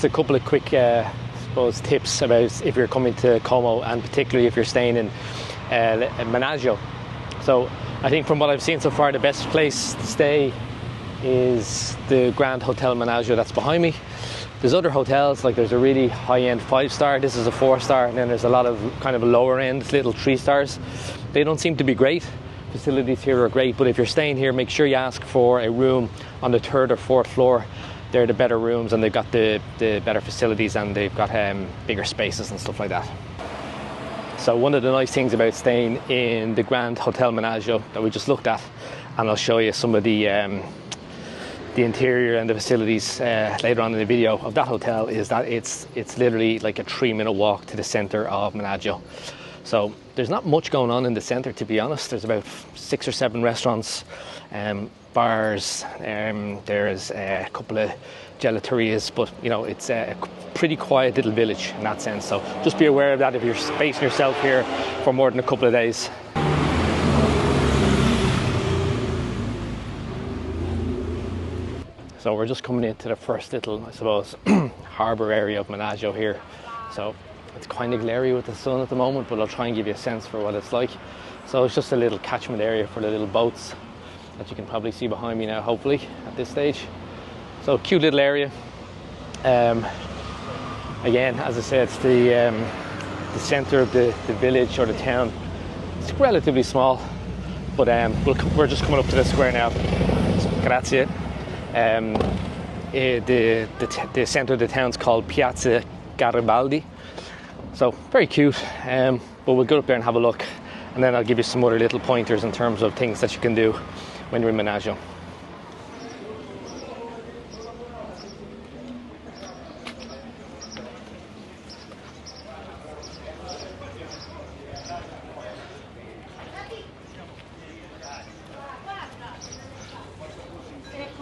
A couple of quick suppose tips about if you're coming to Como, and particularly if you're staying in Menaggio. So I think from what I've seen so far, the best place to stay is the Grand Hotel Menaggio that's behind me. There's other hotels, like there's a really high-end 5-star, this is a 4-star, and then there's a lot of kind of lower end little 3-stars. They don't seem to be great. Facilities here are great, but if you're staying here, make sure you ask for a room on the 3rd or 4th floor. They're the better rooms, and they've got the better facilities, and they've got bigger spaces and stuff like that. So one of the nice things about staying in the Grand Hotel Menaggio that we just looked at, and I'll show you some of the interior and the facilities later on in the video of that hotel, is that it's literally like a 3-minute walk to the centre of Menaggio. So there's not much going on in the centre, to be honest. There's about 6 or 7 restaurants, bars, there's a couple of gelaterias, but you know, it's a pretty quiet little village in that sense. So just be aware of that if you're spacing yourself here for more than a couple of days. So we're just coming into the first little, I suppose, harbour area of Menaggio here. So it's kind of glary with the sun at the moment, but I'll try and give you a sense for what it's like. So it's just a little catchment area for the little boats that you can probably see behind me now, hopefully, at this stage. So cute little area. Again, as I said, it's the centre of the village or the town. It's relatively small, but we're just coming up to the square now. Grazie. The centre of the town's called Piazza Garibaldi. So very cute, but we'll go up there and have a look, and then I'll give you some other little pointers in terms of things that you can do when you're in Menaggio.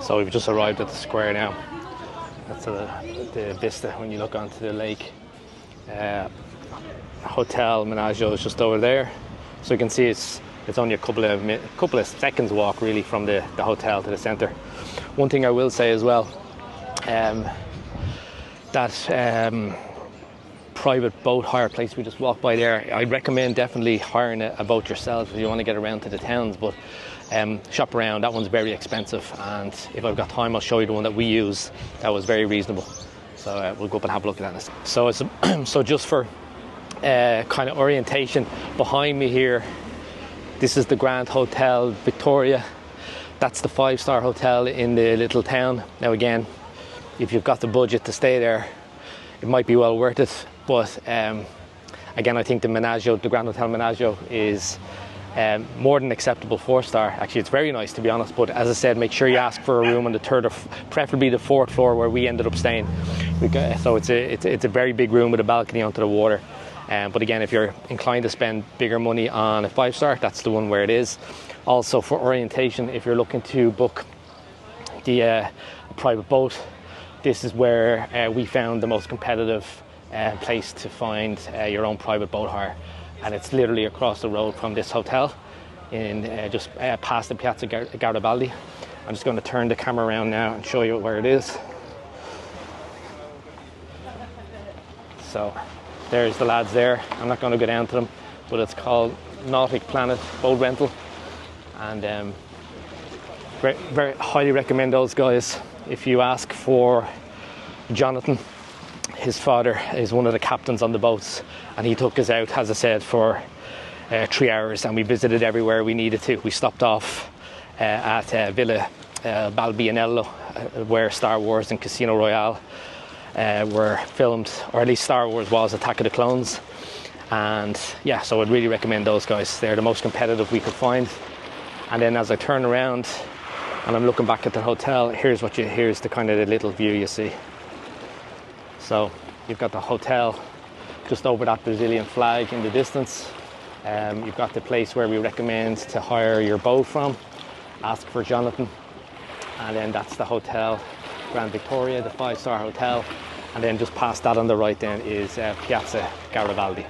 So we've just arrived at the square now. That's the vista when you look onto the lake. Hotel Menaggio is just over there, so you can see it's only a couple of seconds walk really from the hotel to the centre. One thing I will say as well, that private boat hire place we just walked by there, I'd recommend definitely hiring a boat yourself if you want to get around to the towns, but shop around. That one's very expensive, and if I've got time I'll show you the one that we use that was very reasonable. So we'll go up and have a look at that. So it's so just for kind of orientation, behind me here, this is the Grand Hotel Victoria. That's the 5-star hotel in the little town. Now again, if you've got the budget to stay there, it might be well worth it, but again, I think the Menaggio, the Grand Hotel Menaggio, is more than acceptable 4-star. Actually, it's very nice, to be honest, but as I said, make sure you ask for a room on the 3rd or preferably the 4th floor where we ended up staying. So it's a very big room with a balcony onto the water. But again, if you're inclined to spend bigger money on a 5-star, that's the one where it is. Also, for orientation, if you're looking to book the private boat, this is where we found the most competitive place to find your own private boat hire, and it's literally across the road from this hotel, in just past the Piazza Garibaldi. I'm just going to turn the camera around now and show you where it is. So there's the lads there. I'm not going to go down to them, but it's called Nautic Planet Boat Rental, and very highly recommend those guys. If you ask for Jonathan, his father is one of the captains on the boats, and he took us out, as I said, for 3 hours, and we visited everywhere we needed to. We stopped off at Villa Balbianello, where Star Wars and Casino Royale were filmed, or at least Star Wars was Attack of the Clones. And yeah, so I'd really recommend those guys. They're the most competitive we could find. And then as I turn around and I'm looking back at the hotel, here's the kind of the little view you see. So you've got the hotel just over that Brazilian flag in the distance. You've got the place where we recommend to hire your boat from. Ask for Jonathan. And then that's the hotel, Grand Victoria, the 5-star hotel. And then just past that on the right then is Piazza Garibaldi.